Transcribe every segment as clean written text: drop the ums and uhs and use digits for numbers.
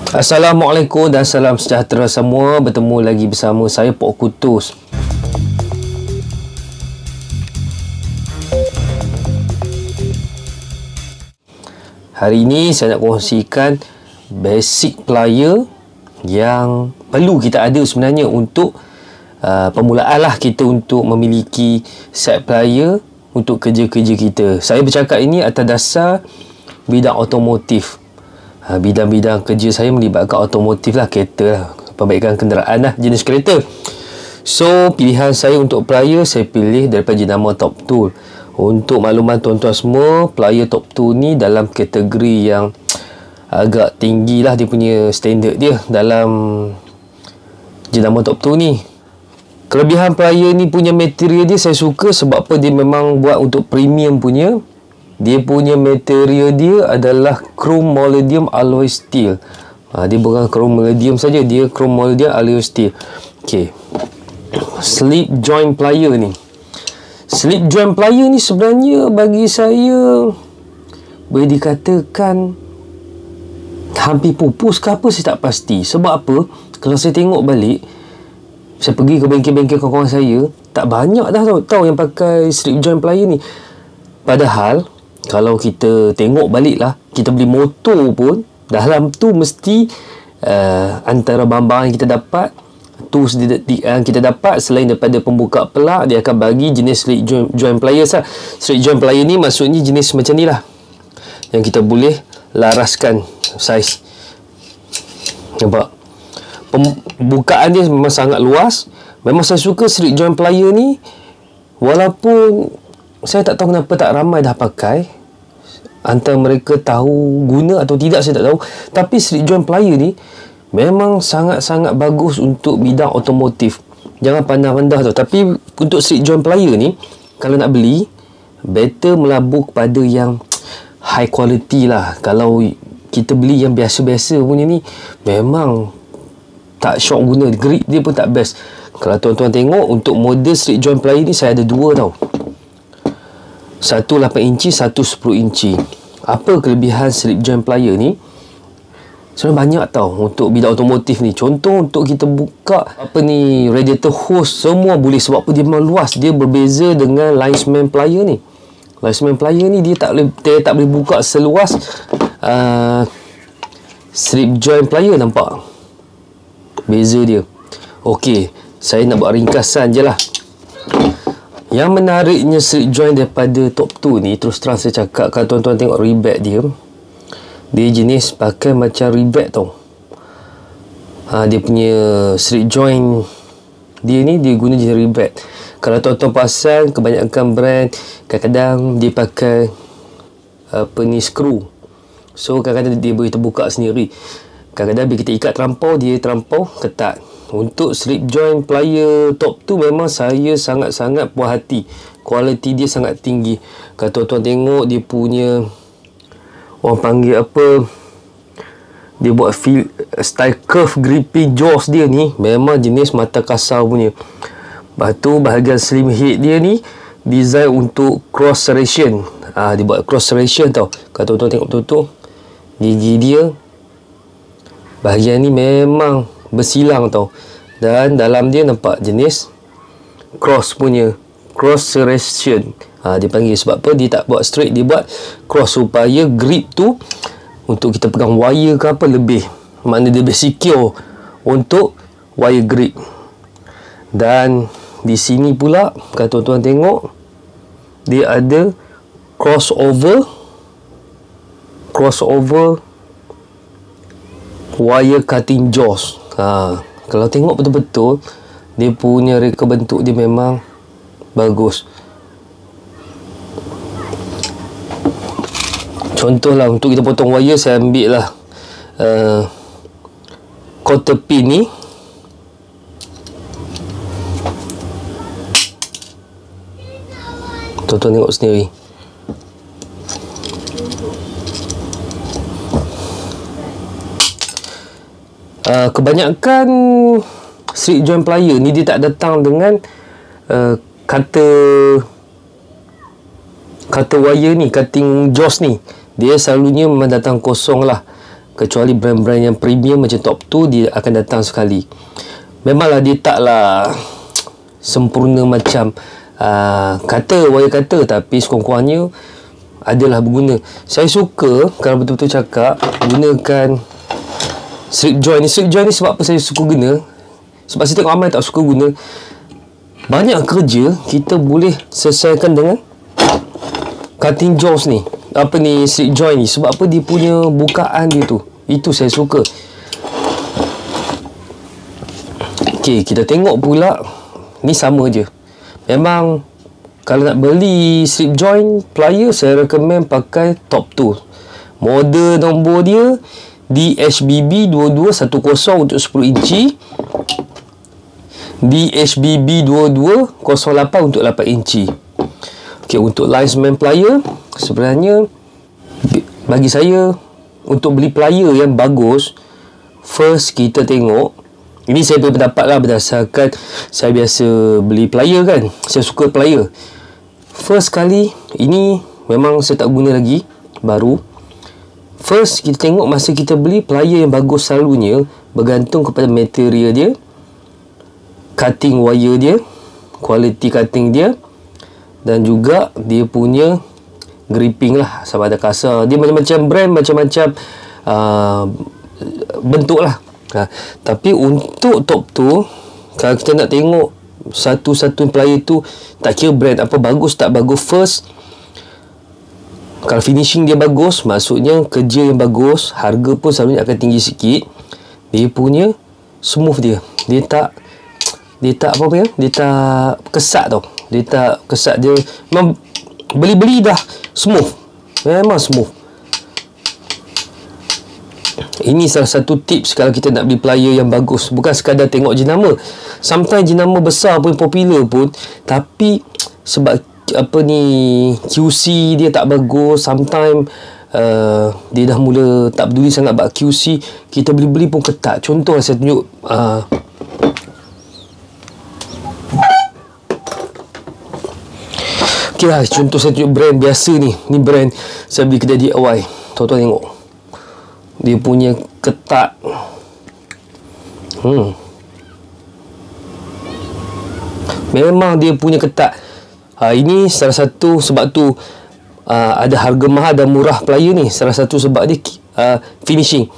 Assalamualaikum dan salam sejahtera semua. Bertemu lagi bersama saya Pok Kutus. Hari ini saya nak kongsikan basic plier yang perlu kita ada sebenarnya untuk permulaan lah kita untuk memiliki set plier untuk kerja-kerja kita. Saya bercakap ini atas dasar bidang otomotif. Bidang-bidang kerja saya melibatkan otomotif lah, kereta lah, perbaikan kenderaan lah, jenis kereta. So, pilihan saya untuk plier, saya pilih daripada jenama Top Tool. Untuk makluman tuan-tuan semua, plier Top Tool ni dalam kategori yang agak tinggi lah dia punya standard dia dalam jenama Top Tool ni. Kelebihan plier ni punya material dia saya suka sebab apa, dia memang buat untuk premium punya. Dia punya material dia adalah chrome molybdenum alloy steel. Dia bukan chrome molybdenum saja, dia chrome molybdenum alloy steel. Okey. Slip joint plier ni. Slip joint plier ni sebenarnya bagi saya boleh dikatakan hampir pupus ke apa, saya tak pasti. Sebab apa? Kalau saya tengok balik, saya pergi ke bengkel-bengkel kawan-kawan saya, tak banyak dah tahu yang pakai slip joint plier ni. Padahal kalau kita tengok balik lah, kita beli motor pun dalam tu mesti antara bahan-bahan yang kita dapat, tools yang kita dapat selain daripada pembuka pelak, dia akan bagi jenis slip joint pliers lah. Slip joint plier ni maksudnya jenis macam ni lah, yang kita boleh laraskan saiz. Nampak? Pembukaan dia memang sangat luas. Memang saya suka slip joint plier ni, walaupun saya tak tahu kenapa tak ramai dah pakai. Antara mereka tahu guna atau tidak saya tak tahu. Tapi slip joint plier ni memang sangat-sangat bagus untuk bidang otomotif. Jangan pandang rendah tau. Tapi untuk slip joint plier ni, kalau nak beli, better melabur kepada yang high quality lah. Kalau kita beli yang biasa-biasa punya ni, memang tak syok guna. Grip dia pun tak best. Kalau tuan-tuan tengok, untuk model slip joint plier ni saya ada dua tau. Satu 8 inci, satu 10 inci. Apa kelebihan slip joint plier ni? Sebenarnya banyak tau untuk bidang otomotif ni. Contoh untuk kita buka radiator hose, semua boleh. Sebab apa? Dia memang luas. Dia berbeza dengan linesman plier ni. Linesman plier ni dia tak boleh buka seluas slip joint plier. Nampak beza dia. Okey, saya nak buat ringkasan je lah. Yang menariknya slip joint daripada Top Tool ni, terus terang saya cakap, kalau tuan-tuan tengok rebag dia, dia jenis pakai macam rebag tau. Dia punya slip joint dia ni, dia guna jenis rebag. Kalau tuan-tuan pasang, kebanyakan brand kadang-kadang dia pakai screw. So kadang-kadang dia boleh terbuka sendiri. Kadang-kadang bila kita ikat terlampau, dia terlampau ketat. Untuk slip joint plier Top Tool memang saya sangat-sangat puas hati. Kualiti dia sangat tinggi. Kalau tuan-tuan tengok dia punya, orang panggil apa, dia buat style curve gripping jaws dia ni, memang jenis mata kasar punya. Lepas tu bahagian slim head dia ni design untuk cross serration. Dia buat cross serration tau. Kalau tuan-tuan tengok betul-betul, gigi dia bahagian ni memang bersilang tau. Dan dalam dia nampak jenis cross punya, cross serration. Dia panggil, sebab apa dia tak buat straight, dia buat cross supaya grip tu untuk kita pegang wire ke apa lebih, maknanya dia lebih secure untuk wire grip. Dan di sini pula kalau tuan-tuan tengok, dia ada crossover wire cutting jaws. Kalau tengok betul-betul, dia punya reka bentuk dia memang bagus. Contohlah untuk kita potong wire, saya ambil lah quarter pin ni. Tuan-tuan tengok sendiri. Kebanyakan slip joint plier ni dia tak datang dengan kata wire ni, cutting jaws ni. Dia selalunya memang datang kosong lah. kecuali brand-brand yang premium macam Top 2, dia akan datang sekali. Memanglah dia taklah sempurna macam wire cutter, tapi sekurang-kurangnya adalah berguna. Saya suka kalau betul-betul cakap gunakan slip joint ni. Slip joint ni sebab apa saya suka guna? Sebab saya tengok ramai tak suka guna. Banyak kerja kita boleh selesaikan dengan cutting jaws ni, slip joint ni. Sebab apa? Dia punya bukaan dia tu, itu saya suka. Okey, kita tengok pula ni sama je. Memang kalau nak beli slip joint plier, saya recommend pakai Top 2. Model nombor dia DHBB 2210 untuk 10 inci, DHBB 2208 untuk 8 inci. Okey, untuk linesman plier, sebenarnya bagi saya, untuk beli plier yang bagus, first kita tengok, ini saya punya pendapat lah, berdasarkan saya biasa beli plier kan, saya suka plier. First kali, ini memang saya tak guna lagi, baru. First, kita tengok masa kita beli plier yang bagus, selalunya bergantung kepada material dia, cutting wire dia, quality cutting dia, dan juga dia punya gripping lah, sama ada kasar. Dia macam-macam brand, macam-macam bentuk lah. Tapi untuk Top 2, kalau kita nak tengok satu-satu plier tu, tak kira brand apa, bagus tak bagus, first, kalau finishing dia bagus, maksudnya kerja yang bagus, harga pun selalunya akan tinggi sikit. Dia punya smooth dia tak kesat tau. Dia tak kesat, dia memang beli-beli dah smooth, memang smooth. Ini salah satu tips kalau kita nak beli plier yang bagus. Bukan sekadar tengok jenama. Sometimes jenama besar pun, popular pun, tapi sebab QC dia tak bagus, sometimes dia dah mula tak peduli sangat buat QC, kita beli-beli pun ketat. Contoh saya tunjuk, okay lah, contoh saya tunjuk brand biasa ni. Ni brand saya beli kedai DIY. Tuan-tuan tengok, dia punya ketat. Memang dia punya ketat. Ini salah satu sebab tu ada harga mahal dan murah plier ni. Salah satu sebab dia finishing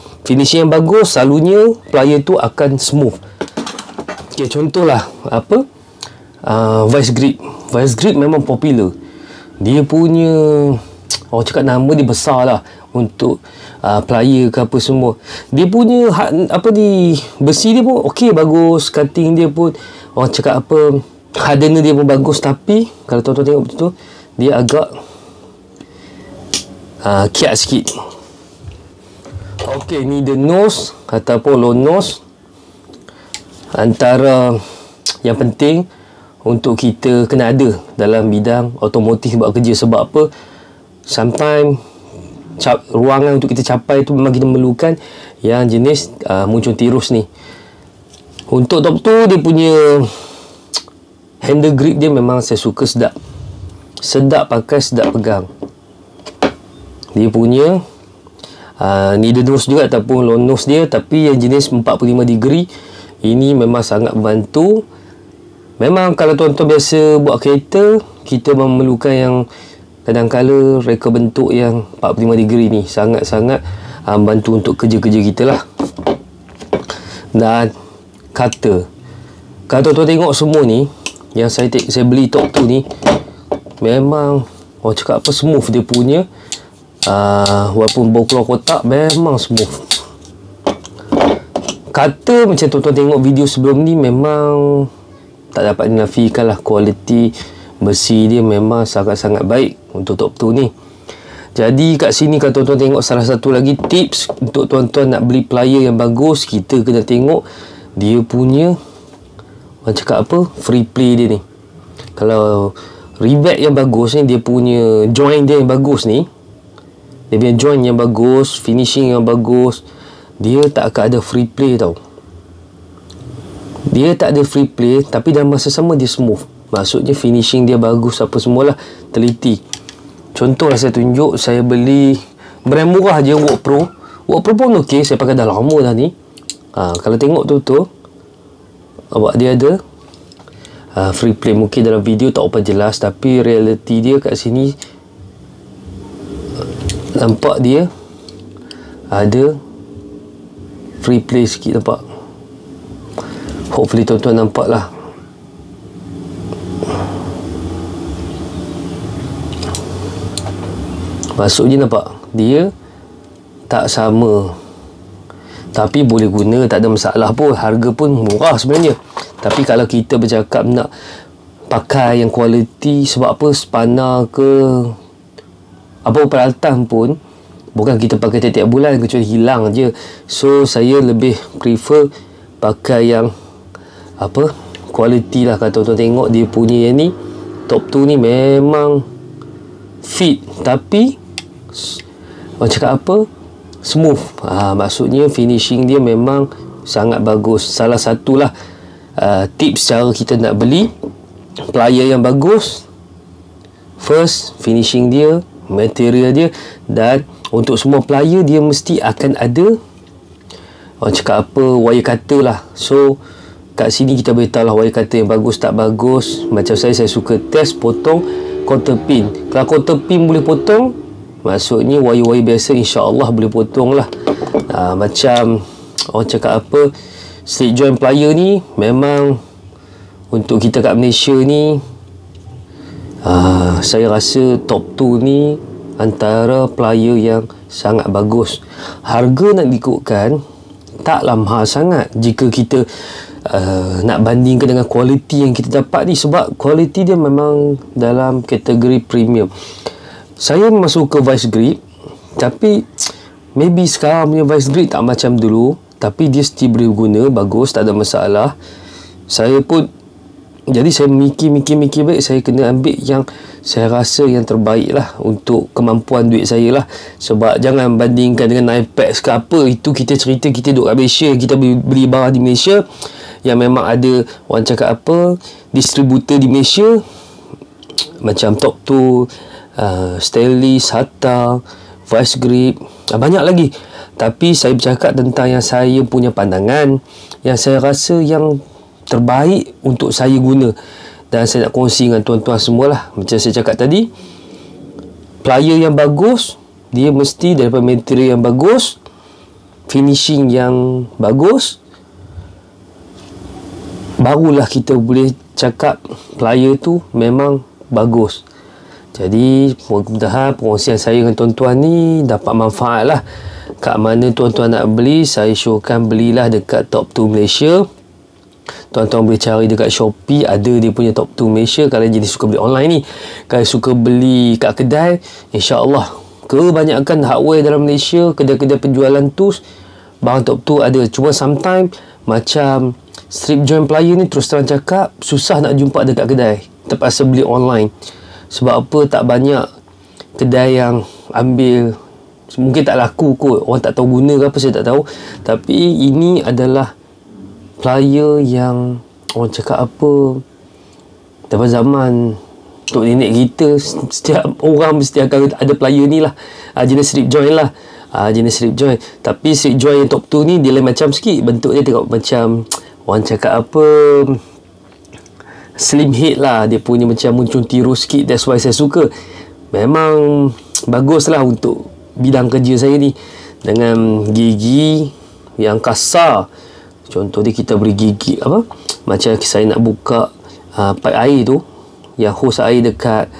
yang bagus, selalunya plier tu akan smooth. Okay, contohlah Vice Grip memang popular. Dia punya, orang cakap nama dia besar lah untuk plier ke apa semua. Dia punya besi dia pun okey, bagus. Cutting dia pun, orang cakap hardener dia pun bagus. Tapi kalau tuan-tuan tengok betul-betul, dia agak kiat sikit. Okey, ni the nose ataupun low nose. Antara yang penting untuk kita kena ada dalam bidang otomotif buat kerja. Sebab apa? Sometimes ruangan untuk kita capai tu memang kita memerlukan yang jenis muncung tirus ni. Untuk Top 2, dia punya handle grip dia memang saya suka, sedap pakai, sedap pegang. Dia punya needle nose juga ataupun low nose dia, tapi yang jenis 45 degree ini memang sangat membantu. Memang kalau tuan-tuan biasa buat kereta, kita memerlukan yang kadang-kala reka bentuk yang 45 degree ni, sangat-sangat membantu untuk kerja-kerja kita lah. Dan cutter, kalau tuan-tuan tengok semua ni yang saya beli Top 2 ni, memang orang cakap smooth dia punya. Walaupun bau keluar kotak, memang smooth. Cutter macam tuan-tuan tengok video sebelum ni, memang tak dapat dinafikan lah, kualiti besi dia memang sangat-sangat baik untuk Top 2 ni. Jadi kat sini kalau tuan-tuan tengok, salah satu lagi tips untuk tuan-tuan nak beli plier yang bagus, kita kena tengok dia punya, orang cakap free play dia ni. Kalau rivet yang bagus ni, dia punya joint dia yang bagus ni, dia punya joint yang bagus, finishing yang bagus, dia tak akan ada free play tau. Dia tak ada free play, tapi dalam masa sama dia smooth. Maksudnya finishing dia bagus, apa semualah, teliti. Contohlah saya tunjuk, saya beli brand murah je, Work Pro. Walaupun pun okey, saya pakai dah lama dah ni. Kalau tengok tu awak dia ada free play. Mungkin dalam video tak apa jelas, tapi reality dia kat sini nampak dia ada free play sikit, nampak. Hopefully tuan-tuan nampak lah. Maksudnya nampak dia tak sama, tapi boleh guna, tak ada masalah pun. Harga pun murah sebenarnya. Tapi kalau kita bercakap nak pakai yang kualiti, sebab apa, spana ke apa peralatan pun bukan kita pakai tiap-tiap bulan kecuali hilang je. So saya lebih prefer pakai yang apa, kualiti lah. Kalau tuan-tuan tengok dia punya yang ni, Top 2 ni memang fit, tapi orang cakap apa, smooth. Maksudnya finishing dia memang sangat bagus. Salah satulah tips cara kita nak beli plier yang bagus. First, finishing dia, material dia, dan untuk semua plier dia mesti akan ada orang cakap apa, wire cutter lah. So kat sini kita boleh tahu lah wire cutter yang bagus tak bagus. Macam saya suka test potong quarter pin. Kalau quarter pin boleh potong, maksudnya wire-wire biasa insya-Allah boleh potong lah. Macam orang cakap apa, slip joint plier ni memang untuk kita kat Malaysia ni, saya rasa Top 2 ni antara plier yang sangat bagus. Harga nak diikutkan taklah mahal sangat jika kita nak bandingkan dengan kualiti yang kita dapat ni, sebab kualiti dia memang dalam kategori premium. Saya memang suka vice grip, tapi maybe sekarang punya vice grip tak macam dulu, tapi dia still boleh guna, bagus, tak ada masalah. Saya pun, jadi saya mikir baik, saya kena ambil yang saya rasa yang terbaik lah untuk kemampuan duit saya lah. Sebab jangan bandingkan dengan iPad ke apa, itu kita cerita kita duduk kat Malaysia, kita beli barang di Malaysia yang memang ada orang cakap apa, distributor di Malaysia macam Top 2, Stanley, SATA, vice grip, banyak lagi. Tapi saya bercakap tentang yang saya punya pandangan, yang saya rasa yang terbaik untuk saya guna, dan saya nak kongsi dengan tuan-tuan semualah. Macam saya cakap tadi, plier yang bagus dia mesti daripada material yang bagus, finishing yang bagus, barulah kita boleh cakap plier tu memang bagus. Jadi mudah-mudahan perkongsian saya dengan tuan-tuan ni dapat manfaat lah. Kat mana tuan-tuan nak beli, saya syorkan belilah dekat Top 2 Malaysia. Tuan-tuan boleh cari dekat Shopee, ada dia punya Top 2 Malaysia. Kalau jenis suka beli online ni, kalau suka beli kat kedai, insya-Allah kebanyakan hardware dalam Malaysia, kedai-kedai penjualan tools, barang Top 2 ada. Cuma sometimes macam strip joint plier ni, terus terang cakap susah nak jumpa dekat kedai, terpaksa beli online. Sebab apa, tak banyak kedai yang ambil. Mungkin tak laku kot, orang tak tahu guna ke apa, saya tak tahu. Tapi ini adalah plier yang orang cakap apa, daripada zaman tok nenek kita, setiap orang mesti akan ada plier ni lah. Jenis strip joint lah, jenis strip joint. Tapi strip joint yang Top 2 ni dia lain macam sikit. Bentuk dia tengok macam orang cakap apa, slim head lah. Dia punya macam muncul tiru sikit. That's why saya suka. Memang bagus lah untuk bidang kerja saya ni, dengan gigi yang kasar. Contoh dia, kita beri gigi apa, macam saya nak buka pipe air tu, yang hose air dekat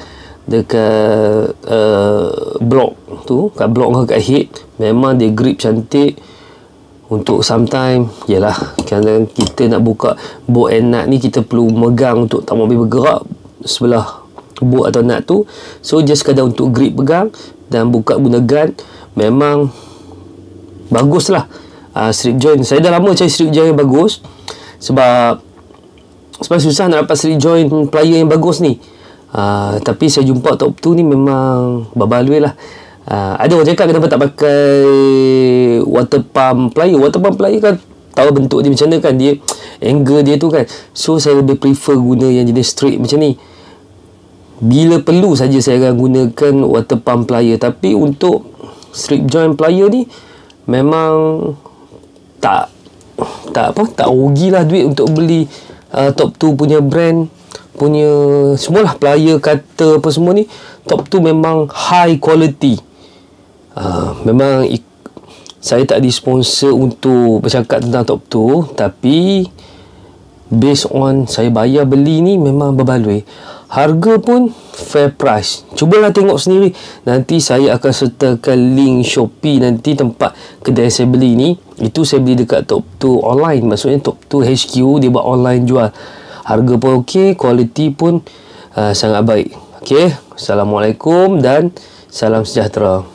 blok tu, kat blok ke kat head, memang dia grip cantik. Untuk sometime, yalah, kalau kita nak buka bolt and nut ni, kita perlu megang untuk tak mobil bergerak sebelah bolt atau nut tu. So just sekadar untuk grip pegang dan buka guna gun, memang bagus lah. Strip joint, saya dah lama cari strip joint yang bagus, sebab susah nak dapat strip joint plier yang bagus ni. Tapi saya jumpa Top 2 ni memang babalui lah. Ada orang cakap kenapa tak pakai water pump plier. Water pump plier kan tahu bentuk dia macam mana kan, dia angle dia tu kan. So saya lebih prefer guna yang jenis straight macam ni. Bila perlu saja saya akan gunakan water pump plier. Tapi untuk strip joint plier ni memang tak rugilah duit untuk beli top 2 punya brand, punya semualah player kata apa semua ni. Top 2 memang high quality. Memang saya tak disponsor untuk bercakap tentang top 2, tapi based on saya bayar beli ni memang berbaloi. Harga pun fair price. Cubalah tengok sendiri. Nanti saya akan sertakan link Shopee nanti tempat kedai saya beli ni. Itu saya beli dekat Top 2 online. Maksudnya Top 2 HQ dia buat online jual. Harga pun okey, kualiti pun sangat baik. Okey, Assalamualaikum dan salam sejahtera.